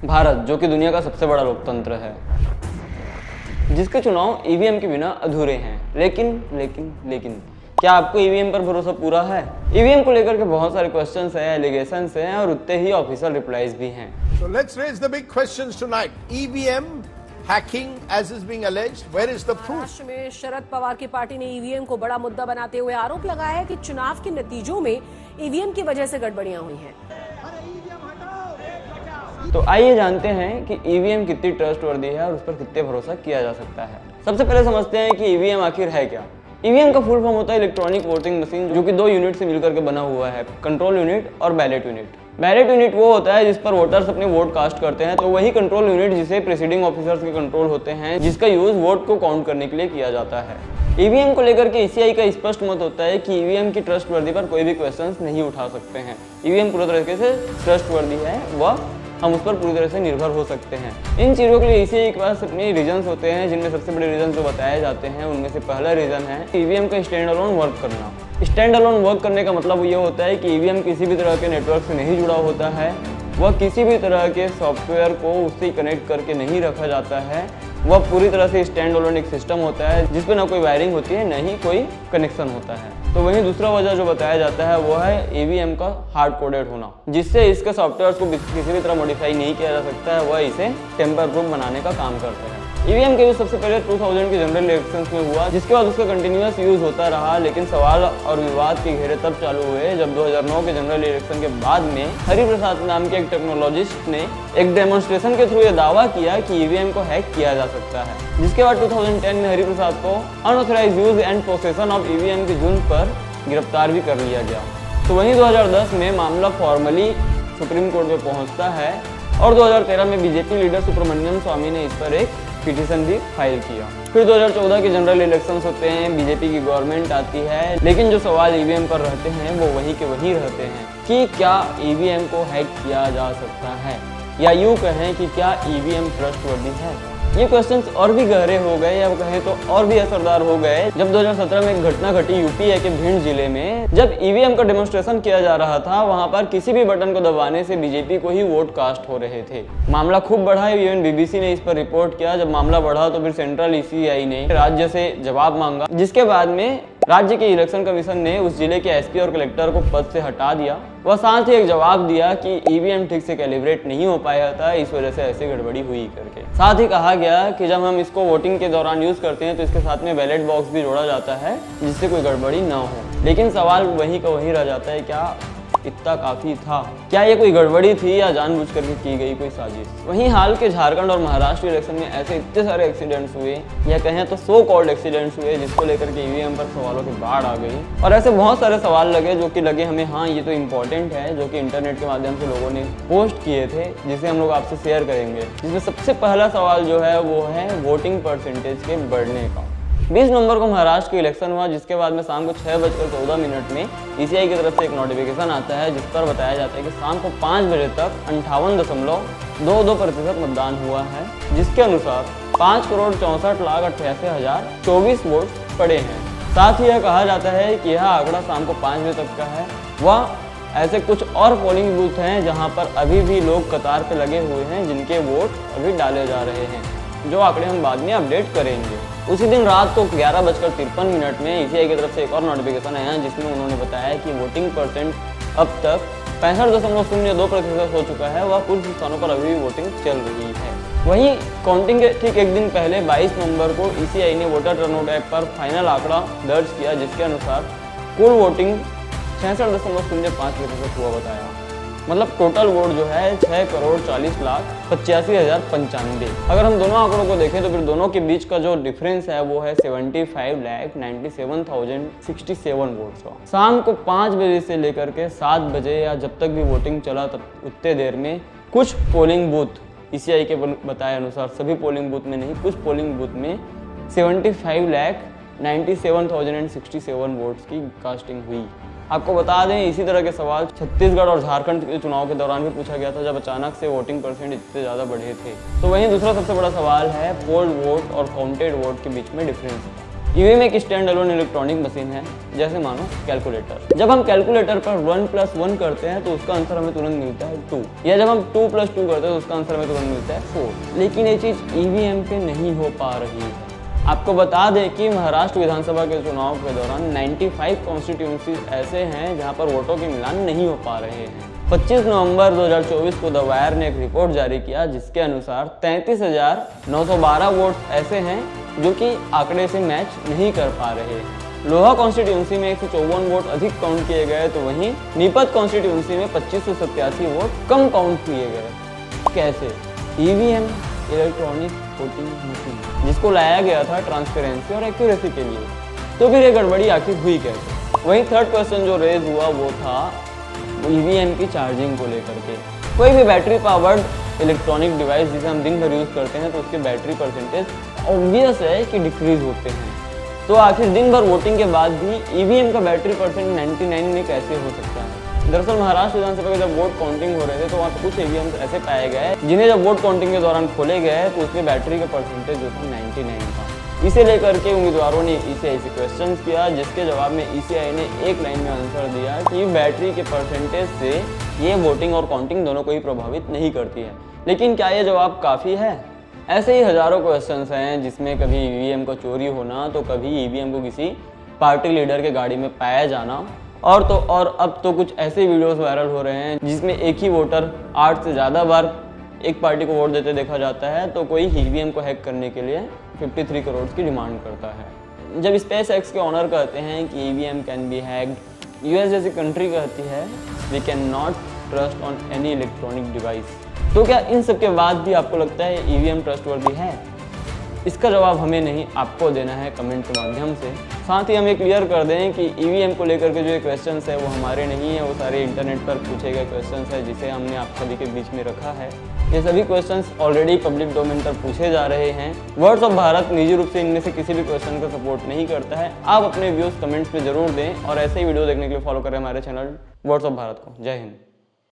भारत, जो कि दुनिया का सबसे बड़ा लोकतंत्र है, जिसके चुनाव ईवीएम के बिना अधूरे हैं। लेकिन क्या आपको ईवीएम पर भरोसा पूरा है? ईवीएम को लेकर के बहुत सारे क्वेश्चंस हैं, एलिगेशंस हैं और उतने ही ऑफिशियल रिप्लाईज भी हैं। So let's raise the big questions tonight. EVM hacking as is being alleged. Where is the proof? Maharashtra में शरद पवार की पार्टी ने ईवीएम को बड़ा मुद्दा बनाते हुए आरोप लगाया है कि चुनाव के नतीजों में ईवीएम की वजह से गड़बड़ियां हुई हैं। तो आइए जानते हैं कि ईवीएम कितनी ट्रस्टवर्दी है और उस पर कितने भरोसा किया जा सकता है। सबसे पहले समझते हैं कि ईवीएम आखिर है क्या। ईवीएम का फुल फॉर्म होता है इलेक्ट्रॉनिक वोटिंग मशीन, जो कि दो यूनिट से मिलकर के बना हुआ है, कंट्रोल यूनिट और बैलेट यूनिट। बैलेट यूनिट वो होता है जिस पर वोटर्स अपने वोट कास्ट करते हैं, तो वही कंट्रोल यूनिट जिसे प्रेसिडिंग ऑफिसर्स के कंट्रोल होते हैं, जिसका यूज वोट को काउंट करने के लिए किया जाता है। ईवीएम को लेकर के ईसीआई का स्पष्ट मत होता है कि ईवीएम की ट्रस्टवर्दी पर कोई भी क्वेश्चंस नहीं उठा सकते हैं। ईवीएम पूरी तरीके से ट्रस्टवर्दी है, वह हम उस पर पूरी तरह से निर्भर हो सकते हैं। इन चीज़ों के लिए ईसीआई के पास अपने रीजन्स होते हैं, जिनमें सबसे बड़े रीजन जो बताए जाते हैं उनमें से पहला रीजन है ईवीएम का स्टैंड अलोन वर्क करना। स्टैंड अलोन वर्क करने का मतलब ये होता है कि ईवीएम किसी भी तरह के नेटवर्क से नहीं जुड़ा होता है, वह किसी भी तरह के सॉफ्टवेयर को उससे कनेक्ट करके नहीं रखा जाता है। वह पूरी तरह से स्टैंड अलोन एक सिस्टम होता है जिसपे ना कोई वायरिंग होती है, न ही कोई कनेक्शन होता है। तो वहीं दूसरा वजह जो बताया जाता है वो है ईवीएम का हार्ड कोडेड होना, जिससे इसके सॉफ्टवेयर को किसी भी तरह मॉडिफाई नहीं किया जा सकता है, वह इसे टेम्पर प्रूफ बनाने का काम करते हैं। ईवीएम के यूज सबसे पहले 2000 के जनरल इलेक्शंस में हुआ, जिसके बाद उसका कंटिन्यूअस यूज होता रहा। लेकिन सवाल और विवाद के घेरे तब चालू हुए जब 2009 के जनरल इलेक्शन के बाद में हरिप्रसाद नाम के एक टेक्नोलॉजिस्ट ने एक डेमोन्स्ट्रेशन के थ्रू ये दावा किया कि ईवीएम को हैक किया जा सकता है। जिसके बाद 2010 में हरिप्रसाद को unauthorised use and possession of EVM के जुर्म पर गिरफ्तार भी कर लिया गया। तो वहीं 2010 में मामला फॉर्मली सुप्रीम कोर्ट में पहुंचता है और 2013 में बीजेपी लीडर सुब्रमण्यम स्वामी ने इस पर एक पिटीशन भी फाइल किया। फिर 2014 के जनरल इलेक्शंस होते हैं, बीजेपी की गवर्नमेंट आती है, लेकिन जो सवाल ईवीएम पर रहते हैं वो वही के वही रहते हैं कि क्या ईवीएम को हैक किया जा सकता है, या यूँ कहें कि क्या ईवीएम ट्रस्टवर्दी है। ये क्वेश्चंस और भी गहरे हो गए, या कहें तो और भी असरदार हो गए जब 2017 में एक घटना घटी यूपी के भिंड जिले में। जब ईवीएम का डेमोन्स्ट्रेशन किया जा रहा था, वहां पर किसी भी बटन को दबाने से बीजेपी को ही वोट कास्ट हो रहे थे। मामला खूब बढ़ा, इवन बीबीसी ने इस पर रिपोर्ट किया। जब मामला बढ़ा तो फिर सेंट्रल ईसीआई ने राज्य से जवाब मांगा, जिसके बाद में राज्य के इलेक्शन कमीशन ने उस जिले के एसपी और कलेक्टर को पद से हटा दिया। वह साथ ही एक जवाब दिया कि ईवीएम ठीक से कैलिब्रेट नहीं हो पाया था, इस वजह से ऐसी गड़बड़ी हुई करके। साथ ही कहा गया कि जब हम इसको वोटिंग के दौरान यूज करते हैं तो इसके साथ में बैलेट बॉक्स भी जोड़ा जाता है, जिससे कोई गड़बड़ी ना हो। लेकिन सवाल वही का वही रह जाता है, क्या इतना काफी था? क्या ये कोई गड़बड़ी थी या जानबूझ करके की गई कोई साजिश? वहीं हाल के झारखंड और महाराष्ट्र इलेक्शन में ऐसे इतने सारे एक्सीडेंट्स हुए, या कहें तो सो कॉल्ड एक्सीडेंट्स हुए, जिसको लेकर के ईवीएम पर सवालों की बाढ़ आ गई। और ऐसे बहुत सारे सवाल लगे जो कि लगे हमें हाँ ये तो इम्पोर्टेंट है, जो कि इंटरनेट के माध्यम से लोगों ने पोस्ट किए थे, जिसे हम लोग आपसे शेयर करेंगे। जिसमें सबसे पहला सवाल जो है वो है वोटिंग परसेंटेज के बढ़ने का। 20 नवंबर को महाराष्ट्र का इलेक्शन हुआ, जिसके बाद में शाम को 6:14 में ईसीआई की तरफ से एक नोटिफिकेशन आता है, जिस पर बताया जाता है कि शाम को 5 बजे तक 58.22% मतदान हुआ है, जिसके अनुसार 5,64,88,024 वोट पड़े हैं। साथ ही यह कहा जाता है कि यह आंकड़ा शाम को 5 बजे तक का है। वह ऐसे कुछ और पोलिंग बूथ हैं जहां पर अभी भी लोग कतार पे लगे हुए हैं, जिनके वोट अभी डाले जा रहे हैं, जो आंकड़े हम बाद में अपडेट करेंगे। उसी दिन रात को 11:53 में ईसीआई की तरफ से एक और नोटिफिकेशन आया, जिसमें उन्होंने बताया कि वोटिंग परसेंट अब तक 65.02% हो चुका है। वह कुछ स्थानों पर अभी भी वोटिंग चल रही है। वहीं काउंटिंग के ठीक एक दिन पहले 22 नवंबर को ईसीआई ने वोटर टर्नआउट ऐप पर फाइनल आंकड़ा दर्ज किया, जिसके अनुसार कुल वोटिंग 66.05% हुआ बताया। मतलब टोटल वोट जो है 6,40,85,095। अगर हम दोनों आंकड़ों को देखें तो फिर दोनों के बीच का जो डिफरेंस है वो है 75,97,067 वोट्स का। शाम को 5 बजे से लेकर के 7 बजे या जब तक भी वोटिंग चला तब उतने देर में कुछ पोलिंग बूथ, ईसीआई के बताए अनुसार सभी पोलिंग बूथ में नहीं, कुछ पोलिंग बूथ में 75,97,067 वोट्स की कास्टिंग हुई। आपको बता दें इसी तरह के सवाल छत्तीसगढ़ और झारखंड के चुनाव के दौरान भी पूछा गया था, जब अचानक से वोटिंग परसेंट इतने ज़्यादा बढ़े थे। तो वहीं दूसरा सबसे बड़ा सवाल है पोल्ड वोट और काउंटेड वोट के बीच में डिफरेंस। ईवीएम एक स्टैंड अलोन इलेक्ट्रॉनिक मशीन है, जैसे मानो कैलकुलेटर। जब हम कैलकुलेटर पर 1+1 करते हैं तो उसका आंसर हमें तुरंत मिलता है 2, या जब हम 2+2 करते हैं तो उसका आंसर हमें तुरंत मिलता है 4। लेकिन ये चीज़ ईवीएम पे नहीं हो पा रही है। आपको बता दें कि महाराष्ट्र विधानसभा के चुनाव के दौरान 95 कॉन्स्टिट्यूंसीज ऐसे हैं जहां पर वोटों के मिलान नहीं हो पा रहे हैं। 25 नवंबर 2024 को द वायर ने एक रिपोर्ट जारी किया जिसके अनुसार 33,912 वोट ऐसे हैं जो कि आंकड़े से मैच नहीं कर पा रहे हैं। लोहा कॉन्स्टिट्यूंसी में 154 वोट अधिक काउंट किए गए, तो वहीं नीपत कॉन्स्टिट्यूंसी में 2587 वोट कम काउंट किए गए। कैसे? ईवीएम इलेक्ट्रॉनिक वोटिंग मशीन जिसको लाया गया था ट्रांसपेरेंसी और एक्यूरेसी के लिए, तो फिर ये गड़बड़ी आखिर हुई कैसे? वहीं थर्ड क्वेश्चन जो रेज हुआ वो था ईवीएम की चार्जिंग को लेकर के। कोई भी बैटरी पावर्ड इलेक्ट्रॉनिक डिवाइस जिसे हम दिन भर यूज़ करते हैं तो उसके बैटरी परसेंटेज ऑब्वियस है कि डिक्रीज होते हैं। तो आखिर दिन भर वोटिंग के बाद भी ईवीएम का बैटरी परसेंट 99 में कैसे हो सकता है? दरअसल महाराष्ट्र विधानसभा के जब वोट काउंटिंग हो रहे थे तो वहाँ पे कुछ ईवीएम ऐसे पाए गए जिन्हें जब वोट काउंटिंग के दौरान खोले गए तो उसमें बैटरी का परसेंटेज जो था 99 था। इसे लेकर के उम्मीदवारों ने ईसीआई से क्वेश्चन किया, जिसके जवाब में ईसीआई ने एक लाइन में आंसर दिया कि बैटरी के परसेंटेज से ये वोटिंग और काउंटिंग दोनों को ही प्रभावित नहीं करती है। लेकिन क्या ये जवाब काफ़ी है? ऐसे ही हजारों क्वेश्चंस हैं जिसमें कभी ईवीएम का चोरी होना, तो कभी ईवीएम को किसी पार्टी लीडर के गाड़ी में पाया जाना, और अब तो कुछ ऐसे वीडियोस वायरल हो रहे हैं जिसमें एक ही वोटर 8 से ज़्यादा बार एक पार्टी को वोट देते देखा जाता है। तो कोई ईवीएम को हैक करने के लिए 53 करोड़ की डिमांड करता है। जब स्पेस एक्स के ऑनर कहते हैं कि EVM can be hacked, US जैसी कंट्री कहती है we can not trust on any electronic device, तो क्या इन सब के बाद भी आपको लगता है ईवीएम ट्रस्टवर्दी है? इसका जवाब हमें नहीं, आपको देना है कमेंट के माध्यम से। साथ ही हम ये क्लियर कर दें कि ईवीएम को लेकर के जो ये क्वेश्चंस है वो हमारे नहीं है, वो सारे इंटरनेट पर पूछे गए क्वेश्चंस है जिसे हमने आप सभी के बीच में रखा है। ये सभी क्वेश्चंस ऑलरेडी पब्लिक डोमेन पर पूछे जा रहे हैं। वर्ड्स ऑफ भारत निजी रूप से इनमें से किसी भी क्वेश्चन का सपोर्ट नहीं करता है। आप अपने व्यूज़ कमेंट्स में जरूर दें और ऐसे ही वीडियो देखने के लिए फॉलो करें हमारे चैनल वर्ड्स ऑफ भारत को। जय हिंद।